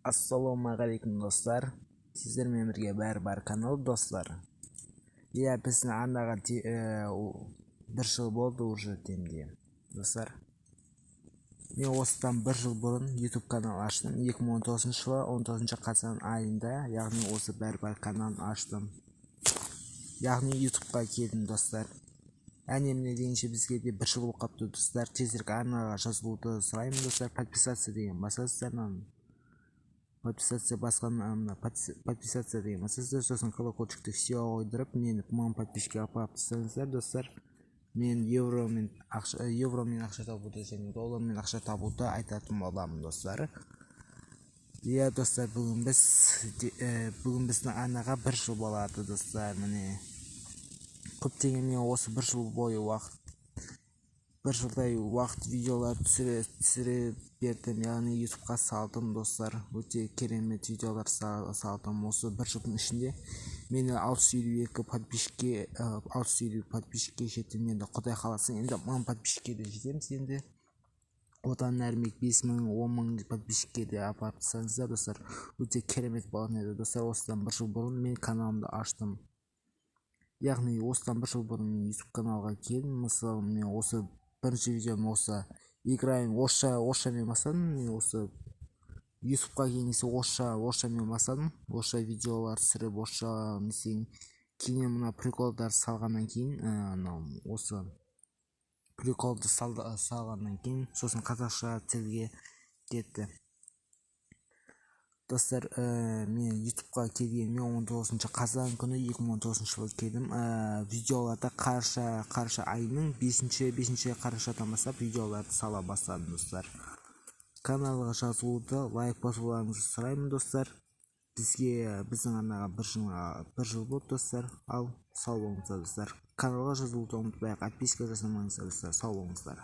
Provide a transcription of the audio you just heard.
Ассалаумағалейкум достар. Сіздермен бірге бәрі-бар канал достар. Біздің арнаға бір жыл болды уже демде. Достар, мен осыдан бір жыл бұрын YouTube канал аштым. 2019 жылы 19 қазан айында, яғни осы бәрі-бар каналын аштым. Яғни YouTube'ға келдім достар. Әне-міне дегенше бізге де бір жыл болып қапты достар. Тезірек арнаға жазылуды сұраймын достар. Подписаться деген басасыздар. Подписация деген басасыздар. Сосын колокольчикті все қойдырып, мені 1000 подписчикке апарып тастаңыздар достар. Мен евромен ақша табуды және доллармен ақша табуды айтатын боламын достар. Достар, бүгін біздің арнаға бір жыл болады достар. Міне көптеген мен осы бір жыл бойы бір жылдай уақыт видеолар түсіре бердім, яғни YouTube'қа салдым достар. Өте керемет видеолар салдым. Осы бір жылдың ішінде мені 652 подписчикке жеттім. Енді Құдай қаласа, енді 1000 подписчикке де жетеміз. Енді одан әрмек 5000, 10000 подписчикке де апарып тастаңыздар достар. Өте керемет болатын еді достар. Осыдан бір жыл бұрын мен каналымды аштым. Яғни осыдан бір жыл бұрын мен YouTube каналға келдім. Мысалы, мен осы бірінші видеом осы играем орысшамен бастадым. Мен осы YouTube'қа келгенде орысшамен бастадым. Орысша видеолар түсіріп, орысша кейін мына приколдар салғаннан кейін, осы приколды салғаннан кейін сосын қазақша тілге кетті. Достар, мен YouTube'қа келгеніме 19 қазан күні 2019 жылы келдім. Видеоларда қараша айының 5 қарашадан бастап видеоларды сала бастадым достар. Каналға жазылуды, лайк басуларыңызды сұраймын достар. Біздің арнаға бір жыл болды достар. Ал сау болыңыздар достар. Каналға жазылуды ұмытпайық, подписка жасамаңыздар достар. Сау болыңыздар.